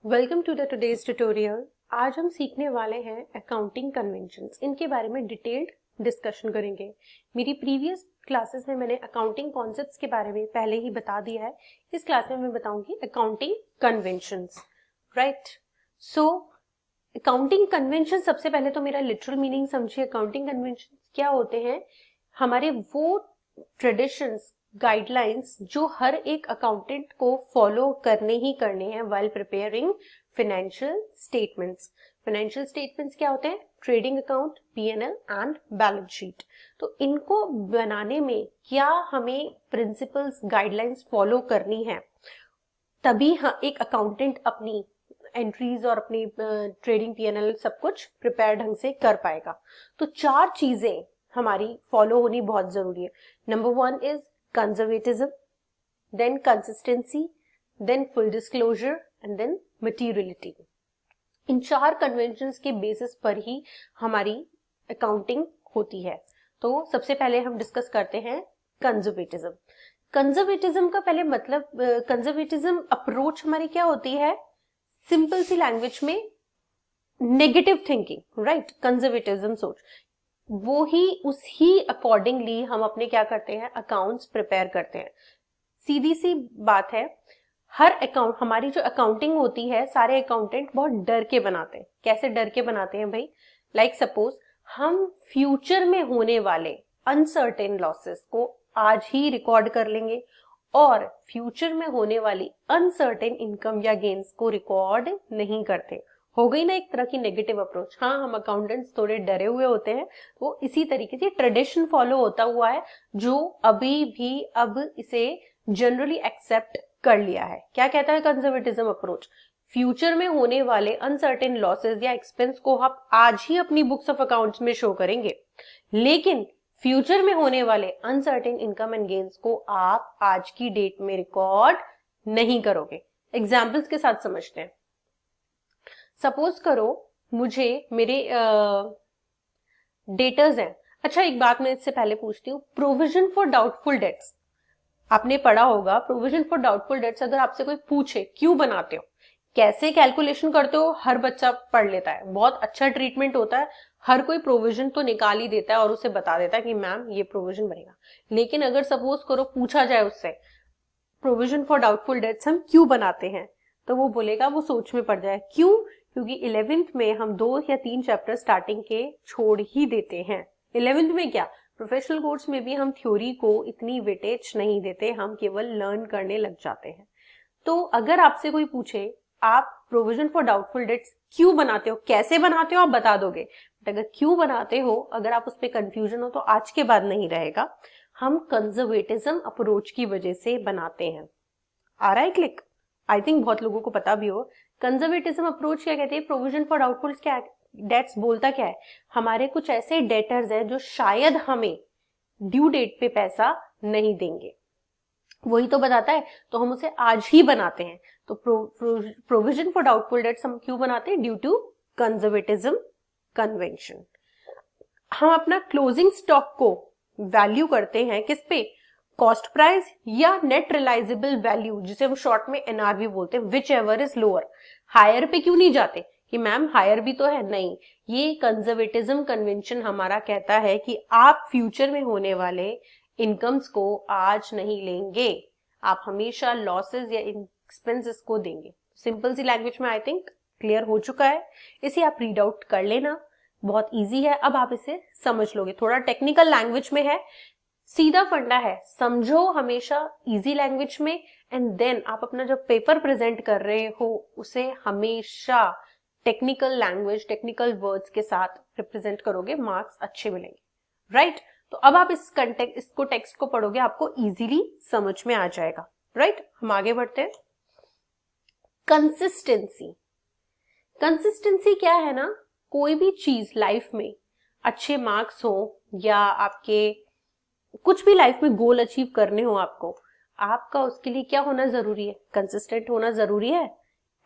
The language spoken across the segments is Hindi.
Welcome to the today's tutorial. आज हम सीखने वाले हैं अकाउंटिंग कन्वेंशंस। इनके बारे में डिटेल्ड डिस्कशन करेंगे। मेरी प्रीवियस क्लासेस में मैंने अकाउंटिंग कॉन्सेप्ट्स के बारे में पहले ही बता दिया है। इस क्लास में मैं बताऊंगी accounting conventions. Right, so accounting convention, सबसे पहले तो मेरा लिटरल मीनिंग समझिए। अकाउंटिंग कन्वेंशन क्या होते हैं? हमारे वो ट्रेडिशंस, गाइडलाइंस जो हर एक अकाउंटेंट को फॉलो करने ही करने हैं while preparing financial statements. Financial statements क्या होते हैं? Trading account, PNL and balance sheet. तो इनको बनाने में क्या हमें प्रिंसिपल्स, गाइडलाइंस फॉलो करनी है, तभी एक अकाउंटेंट अपनी एंट्रीज और अपनी ट्रेडिंग पीएनएल सब कुछ प्रिपेयर ढंग से कर पाएगा। तो चार चीजें हमारी फॉलो होनी बहुत जरूरी है। Number 1 is conservatism, then consistency, then full disclosure and then materiality. इन चार कन्वेंशंस के बेसिस पर ही हमारी अकाउंटिंग होती है। तो सबसे पहले हम डिस्कस करते हैं कंजर्वेटिज्म। कंजर्वेटिज्म का पहले मतलब, कंजर्वेटिज्म अप्रोच हमारी क्या होती है? सिंपल सी लैंग्वेज में नेगेटिव थिंकिंग, राइट। कंजर्वेटिज्म सोच, वो ही उसी अकॉर्डिंगली हम अपने क्या करते हैं, अकाउंट्स प्रिपेयर करते हैं। सीधी सी बात है, हर अकाउंट, हमारी जो अकाउंटिंग होती है, सारे अकाउंटेंट बहुत डर के बनाते हैं। कैसे डर के बनाते हैं भाई? लाइक सपोज हम फ्यूचर में होने वाले अनसर्टेन लॉसेस को आज ही रिकॉर्ड कर लेंगे और फ्यूचर में होने वाली अनसर्टेन इनकम या गेन्स को रिकॉर्ड नहीं करते। हो गई ना एक तरह की नेगेटिव अप्रोच। हाँ, हम अकाउंटेंट्स थोड़े डरे हुए होते हैं, वो इसी तरीके से ट्रेडिशन फॉलो होता हुआ है जो अभी भी अब इसे जनरली एक्सेप्ट कर लिया है। क्या कहता है कंजर्वेटिज्म अप्रोच? फ्यूचर में होने वाले अनसर्टेन लॉसेस या एक्सपेंस को आप आज ही अपनी बुक्स ऑफ अकाउंट्स में शो करेंगे, लेकिन फ्यूचर में होने वाले अनसर्टेन इनकम एंड गेन्स को आप आज की डेट में रिकॉर्ड नहीं करोगे। एग्जाम्पल्स के साथ समझते हैं। सपोज करो मुझे मेरे डेटर्स हैं। अच्छा, एक बात मैं इससे पहले पूछती हूँ, प्रोविजन फॉर डाउटफुल डेट्स आपने पढ़ा होगा। प्रोविजन फॉर डाउटफुल डेट्स अगर आपसे कोई पूछे क्यों बनाते हो, कैसे कैलकुलेशन करते हो, हर बच्चा पढ़ लेता है। बहुत अच्छा ट्रीटमेंट होता है, हर कोई प्रोविजन तो निकाल ही देता है और उसे बता देता है कि मैम ये प्रोविजन बनेगा। लेकिन अगर सपोज करो पूछा जाए उससे प्रोविजन फॉर डाउटफुल डेट्स हम क्यों बनाते हैं, तो वो बोलेगा, वो सोच में पड़ जाए। क्यों? क्योंकि 11th में हम 2 या 3 चैप्टर स्टार्टिंग के छोड़ ही देते हैं। 11th में क्या, प्रोफेशनल कोर्स में भी हम थ्योरी को इतनी वेटेज नहीं देते, हम केवल लर्न करने लग जाते हैं। तो अगर आपसे कोई पूछे आप प्रोविजन फॉर डाउटफुल डेट्स क्यों बनाते हो, कैसे बनाते हो, आप बता दोगे। बट अगर क्यों बनाते हो, अगर आप उस पर कंफ्यूजन हो, तो आज के बाद नहीं रहेगा। हम कंजर्वेटिज्म अप्रोच की वजह से बनाते हैं। आ रहा है क्लिक? आई थिंक बहुत लोगों को पता भी हो। कंजर्वेटिज्म अप्रोच क्या कहते हैं? प्रोविजन फॉर डाउटफुल डेट्स बोलता क्या है? हमारे कुछ ऐसे डेटर्स हैं जो शायद हमें ड्यू डेट पे पैसा नहीं देंगे, वही तो बताता है, तो हम उसे आज ही बनाते हैं। तो प्रोविजन फॉर डाउटफुल डेट्स हम क्यों बनाते हैं? Due to conservatism convention. हम अपना क्लोजिंग स्टॉक को वैल्यू करते हैं किस पे? कॉस्ट प्राइस या नेट रियलाइजेबल वैल्यू, जिसे हम शॉर्ट में एनआरवी बोलते हैं, whichever is lower. Higher पे क्यों नहीं जाते कि मैम हायर भी तो है? नहीं, ये कंजर्वेटिज्म कन्वेंशन हमारा कहता है कि आप फ्यूचर में होने वाले इनकम्स को आज नहीं लेंगे, आप हमेशा लॉसेस या एक्सपेंसेस को देंगे। सिंपल सी लैंग्वेज में आई थिंक क्लियर हो चुका है। इसे आप रीड आउट कर लेना, बहुत इजी है, अब आप इसे समझ लोगे। थोड़ा टेक्निकल लैंग्वेज में है, सीधा फंडा है, समझो हमेशा इजी लैंग्वेज में, एंड देन आप अपना जब पेपर प्रेजेंट कर रहे हो उसे हमेशा टेक्निकल लैंग्वेज, टेक्निकल वर्ड्स के साथ रिप्रेजेंट करोगे, मार्क्स अच्छे मिलेंगे। राइट, तो अब आप इसको टेक्स्ट को पढ़ोगे, आपको इजीली समझ में आ जाएगा। राइट, हम आगे बढ़ते हैं। कंसिस्टेंसी। कंसिस्टेंसी क्या है ना, कोई भी चीज लाइफ में, अच्छे मार्क्स हो या आपके कुछ भी लाइफ में गोल अचीव करने हो आपको, आपका उसके लिए क्या होना जरूरी है? कंसिस्टेंट होना जरूरी है।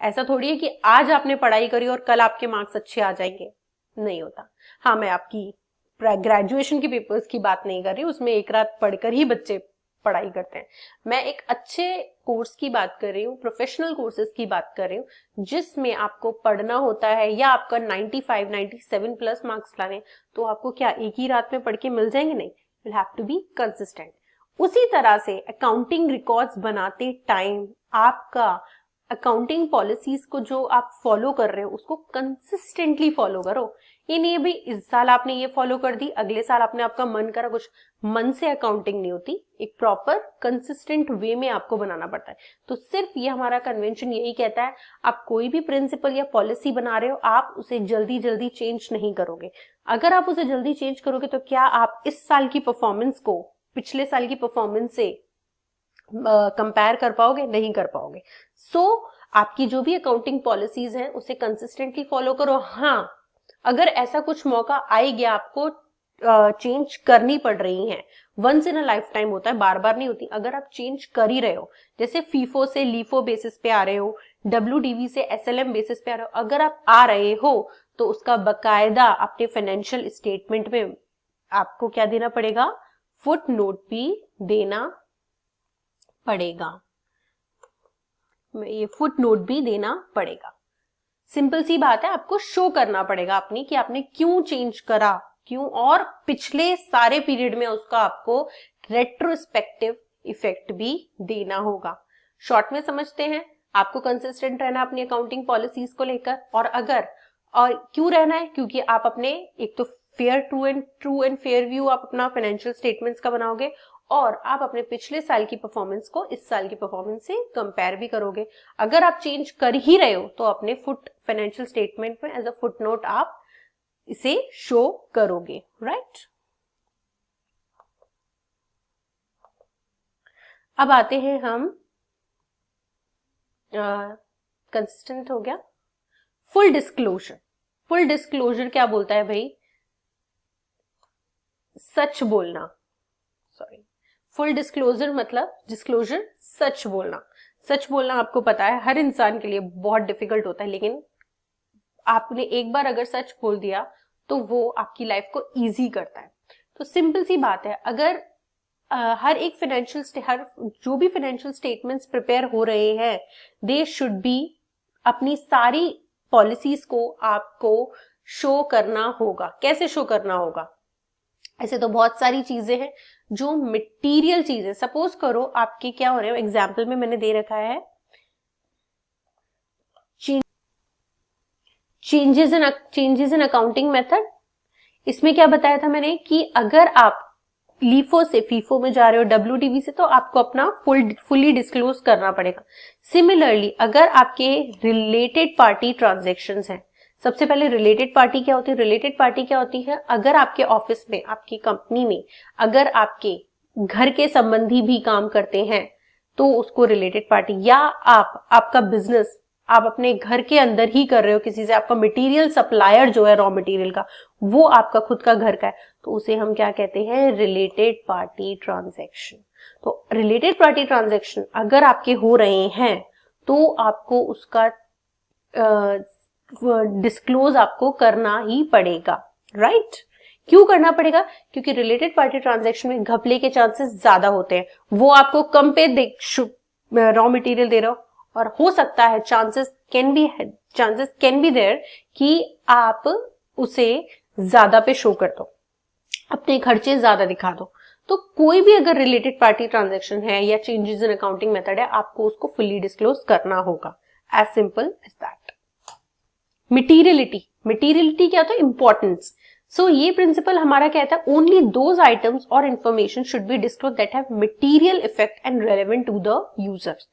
ऐसा थोड़ी है कि आज आपने पढ़ाई करी और कल आपके मार्क्स अच्छे आ जाएंगे, नहीं होता। हाँ, मैं आपकी ग्रेजुएशन के पेपर्स की बात नहीं कर रही, उसमें एक रात पढ़कर ही बच्चे पढ़ाई करते हैं। मैं एक अच्छे कोर्स की बात कर रही हूँ, प्रोफेशनल कोर्सेज की बात कर रही हूँ, जिसमें आपको पढ़ना होता है या आपका 95, 97 प्लस मार्क्स लाने, तो आपको क्या एक ही रात में पढ़ के मिल जाएंगे? नहीं, you'll have to be consistent। उसी तरह से अकाउंटिंग रिकॉर्ड्स बनाते टाइम आपका अकाउंटिंग पॉलिसीज को जो आप फॉलो कर रहे हो उसको कंसिस्टेंटली फॉलो करो। ये नहीं है भाई इस साल आपने ये फॉलो कर दी, अगले साल आपने आपका मन करा कुछ। मन से अकाउंटिंग नहीं होती, एक प्रॉपर कंसिस्टेंट वे में आपको बनाना पड़ता है। तो सिर्फ ये हमारा कन्वेंशन यही कहता है, आप कोई भी प्रिंसिपल या पॉलिसी बना रहे हो, आप उसे जल्दी जल्दी चेंज नहीं करोगे। अगर आप उसे जल्दी चेंज करोगे तो क्या आप इस साल की परफॉर्मेंस को पिछले साल की परफॉर्मेंस से कंपेयर कर पाओगे? नहीं कर पाओगे। आपकी जो भी अकाउंटिंग पॉलिसीज हैं उसे कंसिस्टेंटली फॉलो करो। हाँ, अगर ऐसा कुछ मौका आ ही गया, आपको चेंज करनी पड़ रही है, once in a lifetime होता है, बार बार नहीं होती। अगर आप चेंज कर ही रहे हो, जैसे फीफो से लीफो बेसिस पे आ रहे हो, WDV से SLM बेसिस पे आ रहे हो, अगर आप आ रहे हो तो उसका बकायदा अपने फाइनेंशियल स्टेटमेंट में आपको क्या देना पड़ेगा? फुट नोट भी देना पड़ेगा। ये फुट नोट भी देना पड़ेगा। सिंपल सी बात है, आपको शो करना पड़ेगा अपनी कि आपने क्यों चेंज करा, क्यों, और पिछले सारे पीरियड में उसका आपको रेट्रोस्पेक्टिव इफेक्ट भी देना होगा। शॉर्ट में समझते हैं, आपको कंसिस्टेंट रहना अपनी अकाउंटिंग पॉलिसीज को लेकर। और क्यों रहना है? क्योंकि आप अपने एक तो ट्रू एंड फेयर व्यू आप अपना फाइनेंशियल स्टेटमेंट्स का बनाओगे, और आप अपने पिछले साल की परफॉर्मेंस को इस साल की परफॉर्मेंस से कंपेयर भी करोगे। अगर आप चेंज कर ही रहे हो तो अपने फाइनेंशियल स्टेटमेंट में एज अ फुट नोट आप इसे शो करोगे, राइट। अब आते हैं हम, कंसिस्टेंट हो गया। Full disclosure. फुल डिस्क्लोजर क्या बोलता है भाई? सच बोलना। सॉरी, फुल डिस्क्लोजर मतलब डिस्क्लोजर सच बोलना। सच बोलना आपको पता है हर इंसान के लिए बहुत डिफिकल्ट होता है, लेकिन आपने एक बार अगर सच बोल दिया तो वो आपकी लाइफ को इजी करता है। तो सिंपल सी बात है, अगर हर जो भी फाइनेंशियल स्टेटमेंट्स प्रिपेयर हो रहे हैं, दे शुड बी, अपनी सारी पॉलिसीज को आपको शो करना होगा। कैसे शो करना होगा? ऐसे तो बहुत सारी चीजें हैं जो मटेरियल चीजें, सपोज करो आपके क्या हो रहे हो, एग्जाम्पल में मैंने दे रखा है चेंजेस इन अकाउंटिंग मेथड। इसमें क्या बताया था मैंने कि अगर आप लीफो से फीफो में जा रहे हो, WDV से, तो आपको अपना फुली डिस्क्लोज करना पड़ेगा। सिमिलरली अगर आपके रिलेटेड पार्टी ट्रांजैक्शंस हैं, सबसे पहले रिलेटेड पार्टी क्या होती है? रिलेटेड पार्टी क्या होती है? अगर आपके ऑफिस में, आपकी कंपनी में, अगर आपके घर के संबंधी भी काम करते हैं तो उसको रिलेटेड पार्टी, या आपका बिजनेस आप अपने घर के अंदर ही कर रहे हो किसी से, आपका मटेरियल सप्लायर जो है रॉ मटेरियल का वो आपका खुद का घर का है, तो उसे हम क्या कहते हैं? Related party transaction. तो रिलेटेड पार्टी ट्रांजैक्शन अगर आपके हो रहे हैं तो आपको उसका डिस्क्लोज आपको करना ही पड़ेगा, राइट। क्यों करना पड़ेगा? क्योंकि रिलेटेड पार्टी ट्रांजैक्शन में घपले के चांसेस ज्यादा होते हैं। वो आपको कम पे रॉ मटेरियल दे रहा हो, और हो सकता है चांसेस कैन बी देयर कि आप उसे ज्यादा पे शो कर दो, अपने खर्चे ज्यादा दिखा दो। तो कोई भी अगर रिलेटेड पार्टी ट्रांजैक्शन है या चेंजेस इन अकाउंटिंग मेथड है, आपको उसको फुली डिस्क्लोज करना होगा। As simple as that. Materiality क्या होता है? इंपॉर्टेंस। सो ये प्रिंसिपल हमारा कहता है ओनली दोज आइटम्स और information should be disclose that have material effect and relevant to the users.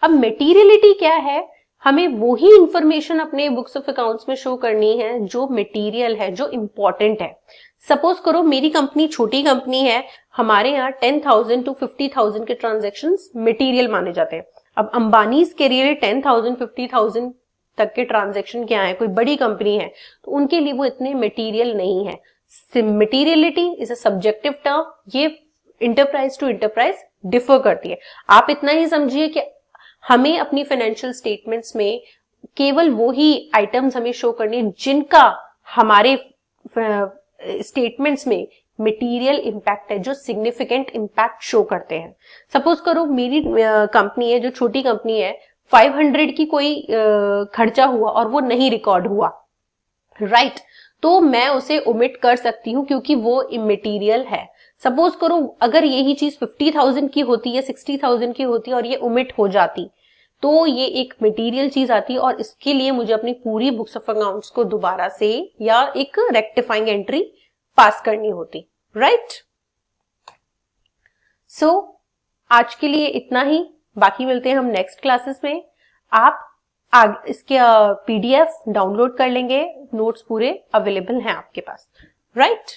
अब मटीरियलिटी क्या है? हमें वही इंफॉर्मेशन अपने बुक्स ऑफ अकाउंट्स में शो करनी है जो मटेरियल है, जो इंपॉर्टेंट है। सपोज करो मेरी कंपनी छोटी कंपनी है, हमारे यहाँ 10,000 to 50,000 के ट्रांजेक्शन्स मटेरियल माने जाते हैं। अब अंबानीज के लिए 10,000 50,000 तक के ट्रांजेक्शन क्या है, कोई बड़ी कंपनी है, तो उनके लिए वो इतने मटेरियल नहीं है। Materiality is a subjective term, ये इंटरप्राइज टू इंटरप्राइज डिफर करती है। आप इतना ही समझिए कि हमें अपनी फाइनेंशियल स्टेटमेंट्स में केवल वो ही आइटम्स हमें शो करनी जिनका हमारे स्टेटमेंट्स में मटेरियल इम्पैक्ट है, जो सिग्निफिकेंट इम्पैक्ट शो करते हैं। सपोज करो मेरी कंपनी है, जो छोटी कंपनी है, 500 की कोई खर्चा हुआ और वो नहीं रिकॉर्ड हुआ, राइट, तो मैं उसे ओमिट कर सकती हूँ क्योंकि वो इमटेरियल है। सपोज करो अगर यही चीज 50,000 की होती है, 60,000 की होती और ये ओमिट हो जाती, तो ये एक मटेरियल चीज आती है और इसके लिए मुझे अपनी पूरी बुक्स ऑफ अकाउंट्स को दोबारा से या एक रेक्टिफाइंग एंट्री पास करनी होती, राइट। सो आज के लिए इतना ही, बाकी मिलते हैं हम नेक्स्ट क्लासेस में। आप इसके पीडीएफ डाउनलोड कर लेंगे, नोट्स पूरे अवेलेबल हैं आपके पास, राइट।